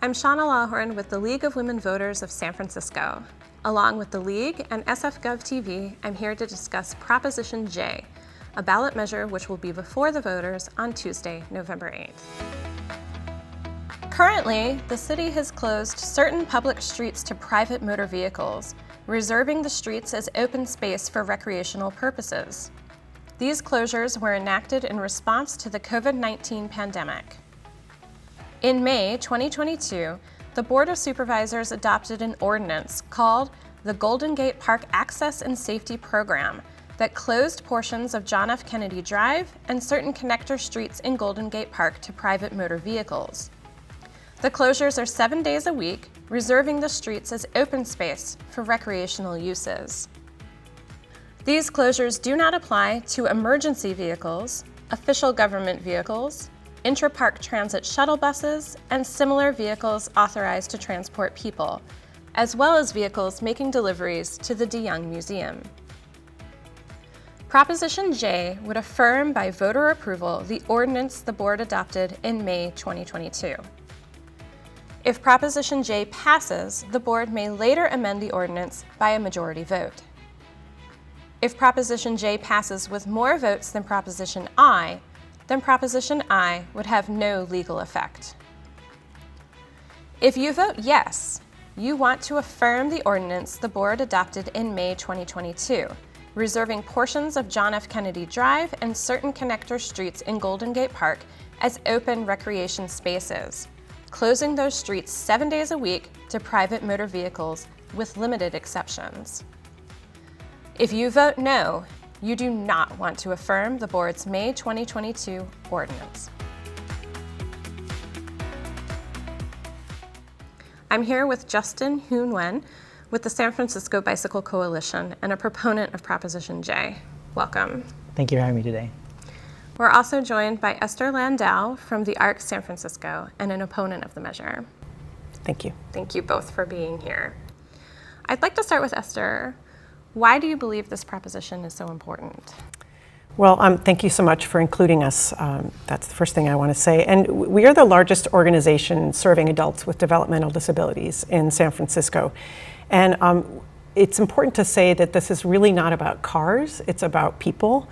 I'm Shauna Lawhorn with the League of Women Voters of San Francisco. Along with the League and SFGovTV, I'm here to discuss Proposition J, a ballot measure which will be before the voters on Tuesday, November 8th. Currently, the city has closed certain public streets to private motor vehicles, reserving the streets as open space for recreational purposes. These closures were enacted in response to the COVID-19 pandemic. In May 2022, the Board of Supervisors adopted an ordinance called the Golden Gate Park Access and Safety Program that closed portions of John F. Kennedy Drive and certain connector streets in Golden Gate Park to private motor vehicles. The closures are 7 days a week, reserving the streets as open space for recreational uses. These closures do not apply to emergency vehicles, official government vehicles, intra-park transit shuttle buses, and similar vehicles authorized to transport people, as well as vehicles making deliveries to the DeYoung Museum. Proposition J would affirm by voter approval the ordinance the board adopted in May 2022. If Proposition J passes, the board may later amend the ordinance by a majority vote. If Proposition J passes with more votes than Proposition I, then Proposition I would have no legal effect. If you vote yes, you want to affirm the ordinance the board adopted in May 2022, reserving portions of John F. Kennedy Drive and certain connector streets in Golden Gate Park as open recreation spaces, closing those streets 7 days a week to private motor vehicles with limited exceptions. If you vote no, you do not want to affirm the board's May 2022 ordinance. I'm here with Justin Hoon Nguyen with the San Francisco Bicycle Coalition and a proponent of Proposition J. Welcome. Thank you for having me today. We're also joined by Esther Landau from the ARC San Francisco and an opponent of the measure. Thank you. Thank you both for being here. I'd like to start with Esther. Why do you believe this proposition is so important? Well, thank you so much for including us. That's the first thing I want to say. And we are the largest organization serving adults with developmental disabilities in San Francisco. And it's important to say that this is really not about cars, it's about people.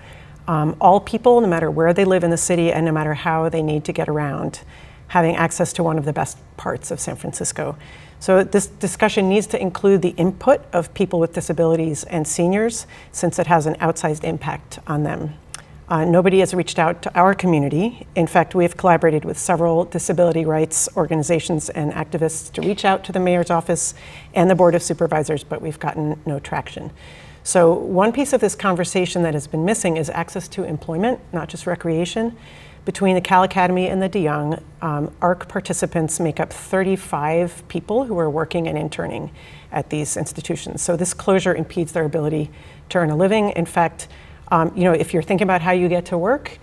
All people, no matter where they live in the city and no matter how they need to get around, having access to one of the best parts of San Francisco. So this discussion needs to include the input of people with disabilities and seniors, since it has an outsized impact on them. Nobody has reached out to our community. In fact, we have collaborated with several disability rights organizations and activists to reach out to the mayor's office and the Board of Supervisors, but we've gotten no traction. So one piece of this conversation that has been missing is access to employment, not just recreation. Between the Cal Academy and the DeYoung, ARC participants make up 35 people who are working and interning at these institutions. So this closure impedes their ability to earn a living. In fact, if you're thinking about how you get to work,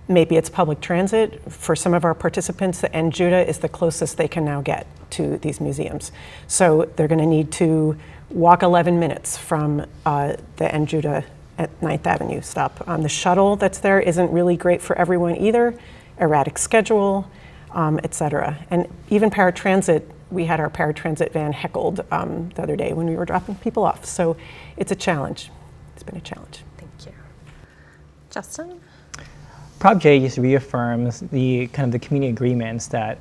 maybe it's public transit. For some of our participants, the N Judah is the closest they can now get to these museums. So they're going to need to walk 11 minutes from the N Judah at 9th Avenue stop. The shuttle that's there isn't really great for everyone either, erratic schedule, et cetera. And even paratransit, we had our paratransit van heckled the other day when we were dropping people off. So it's a challenge. It's been a challenge. Thank you. Justin? Prop J just reaffirms the community agreements that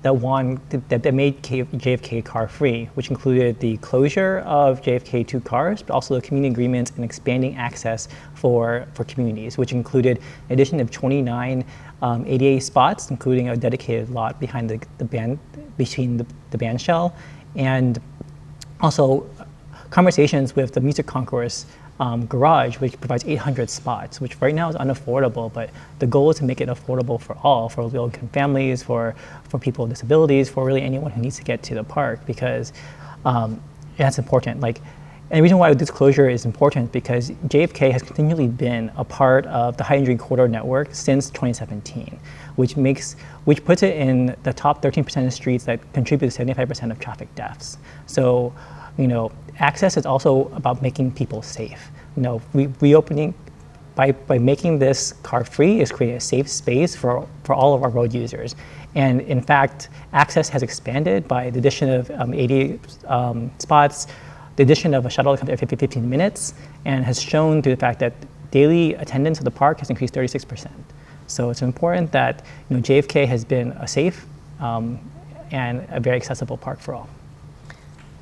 made JFK car-free, which included the closure of JFK 2 cars, but also the community agreements and expanding access for communities, which included an addition of 29 ADA spots, including a dedicated lot behind the band, between the band shell, and also conversations with the Music Concourse garage, which provides 800 spots, which right now is unaffordable, but the goal is to make it affordable for all, for low-income families, for people with disabilities, for really anyone who needs to get to the park, because that's important. And the reason why this closure is important because JFK has continually been a part of the high injury corridor network since 2017, which puts it in the top 13% of streets that contribute to 75% of traffic deaths. So, access is also about making people safe. Reopening by making this car-free is creating a safe space for all of our road users. And in fact, access has expanded by the addition of 80 spots, the addition of a shuttle every 15 minutes, and has shown through the fact that daily attendance at the park has increased 36%. So it's important that JFK has been a safe and a very accessible park for all.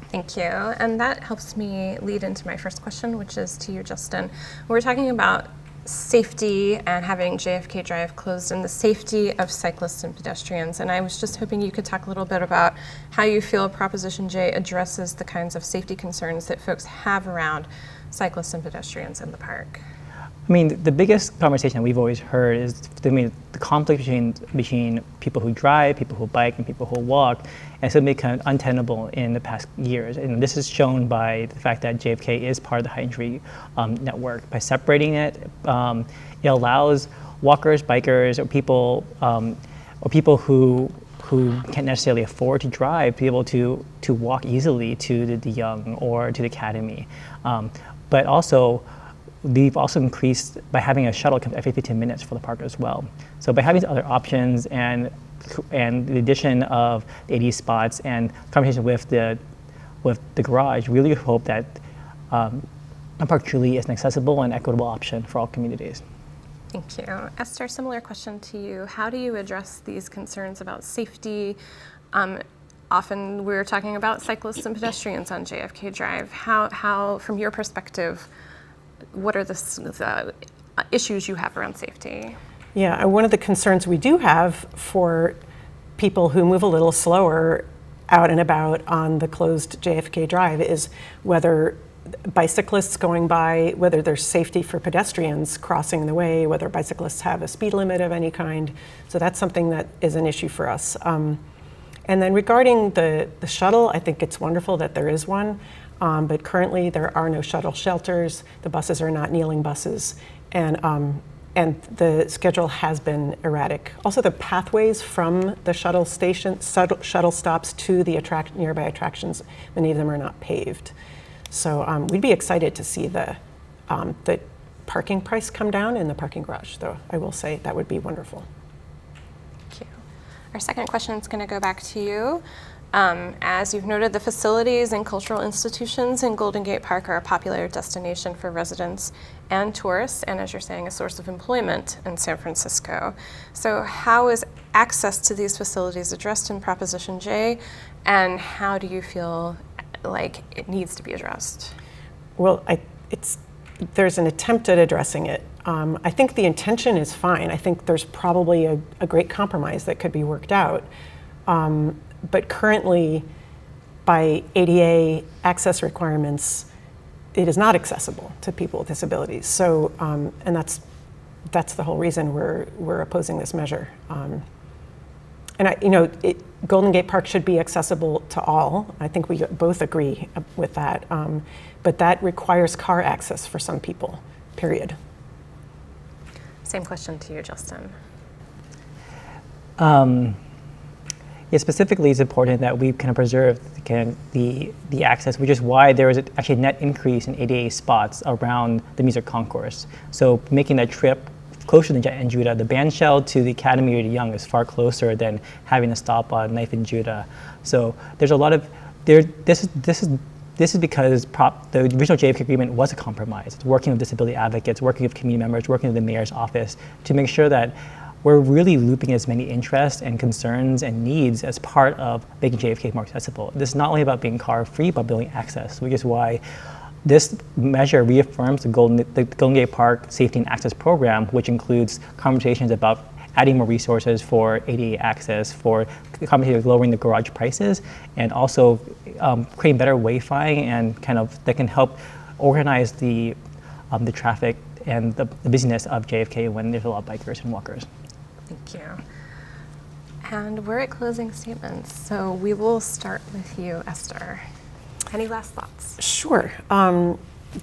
Thank you. And that helps me lead into my first question, which is to you, Justin. We're talking about safety and having JFK Drive closed and the safety of cyclists and pedestrians. And I was just hoping you could talk a little bit about how you feel Proposition J addresses the kinds of safety concerns that folks have around cyclists and pedestrians in the park. I mean, the biggest conversation we've always heard is the conflict between people who drive, people who bike, and people who walk, and so become untenable in the past years. And this is shown by the fact that JFK is part of the high injury network. By separating it, it allows walkers, bikers, or people who can't necessarily afford to drive to be able to walk easily to the Young or to the Academy, but also. We've also increased by having a shuttle come every 15 minutes for the park as well. So by having these other options and the addition of the 80 spots and conversation with the garage, really hope that the park truly is an accessible and equitable option for all communities. Thank you. Esther, similar question to you. How do you address these concerns about safety? Often we're talking about cyclists and pedestrians on JFK Drive. How from your perspective, what are the issues you have around safety? Yeah, one of the concerns we do have for people who move a little slower out and about on the closed JFK Drive is whether bicyclists going by, whether there's safety for pedestrians crossing the way, whether bicyclists have a speed limit of any kind. So that's something that is an issue for us. And then regarding the shuttle, I think it's wonderful that there is one. But currently there are no shuttle shelters. The buses are not kneeling buses, and the schedule has been erratic. Also, the pathways from the shuttle stops to the nearby attractions, many of them are not paved. So we'd be excited to see the parking price come down in the parking garage, though I will say that would be wonderful. Thank you. Our second question is going to go back to you. As you've noted, the facilities and cultural institutions in Golden Gate Park are a popular destination for residents and tourists, and as you're saying, a source of employment in San Francisco. So how is access to these facilities addressed in Proposition J, and how do you feel like it needs to be addressed? Well, there's an attempt at addressing it. I think the intention is fine. I think there's probably a great compromise that could be worked out. But currently, by ADA access requirements, it is not accessible to people with disabilities. So, and that's the whole reason we're opposing this measure. And Golden Gate Park should be accessible to all. I think we both agree with that. But that requires car access for some people. Period. Same question to you, Justin. Yeah, specifically, it's important that we kind of preserve the access, which is why there was actually a net increase in ADA spots around the music concourse. So making that trip closer than Jet and Judah, the band shell to the Academy or the Young is far closer than having to stop on Knife and Judah. So there's a lot of This is because the original JFK agreement was a compromise. It's working with disability advocates, working with community members, working with the mayor's office to make sure that we're really looping as many interests and concerns and needs as part of making JFK more accessible. This is not only about being car-free, but building access, which is why this measure reaffirms the Golden Gate Park Safety and Access Program, which includes conversations about adding more resources for ADA access, for conversations of lowering the garage prices, and also creating better wayfinding and that can help organize the traffic and the busyness of JFK when there's a lot of bikers and walkers. Thank you. And we're at closing statements, so we will start with you, Esther. Any last thoughts? Sure.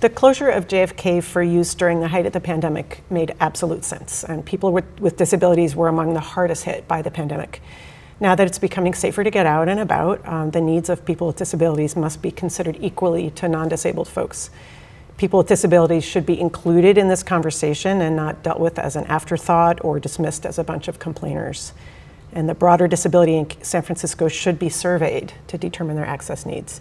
The closure of JFK for use during the height of the pandemic made absolute sense, and people with disabilities were among the hardest hit by the pandemic. Now that it's becoming safer to get out and about, the needs of people with disabilities must be considered equally to non-disabled folks. People with disabilities should be included in this conversation and not dealt with as an afterthought or dismissed as a bunch of complainers. And the broader disability in San Francisco should be surveyed to determine their access needs.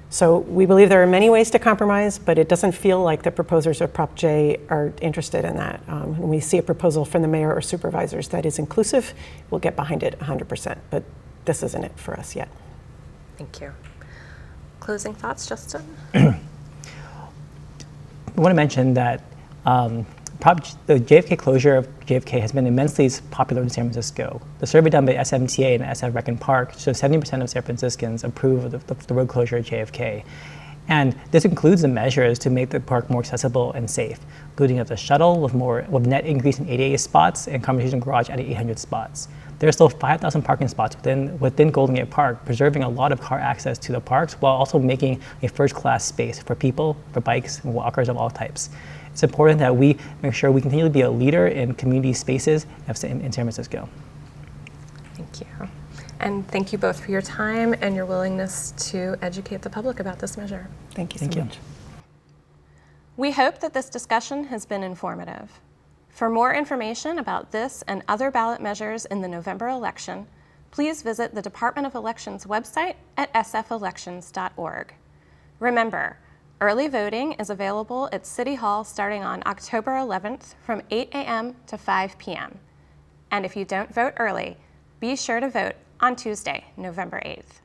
So we believe there are many ways to compromise, but it doesn't feel like the proposers of Prop J are interested in that. When we see a proposal from the mayor or supervisors that is inclusive, we'll get behind it 100%, but this isn't it for us yet. Thank you. Closing thoughts, Justin? I want to mention that the JFK closure of JFK has been immensely popular in San Francisco. The survey done by SMTA and SF Rec and Park shows 70% of San Franciscans approve of the road closure at JFK. And this includes the measures to make the park more accessible and safe, including the shuttle with net increase in 88 spots and conversation garage at 800 spots. There are still 5,000 parking spots within Golden Gate Park, preserving a lot of car access to the parks while also making a first-class space for people, for bikes, and walkers of all types. It's important that we make sure we continue to be a leader in community spaces in San Francisco. Thank you. And thank you both for your time and your willingness to educate the public about this measure. Thank you so much. We hope that this discussion has been informative. For more information about this and other ballot measures in the November election, please visit the Department of Elections website at sfelections.org. Remember, early voting is available at City Hall starting on October 11th from 8 a.m. to 5 p.m. And if you don't vote early, be sure to vote on Tuesday, November 8th.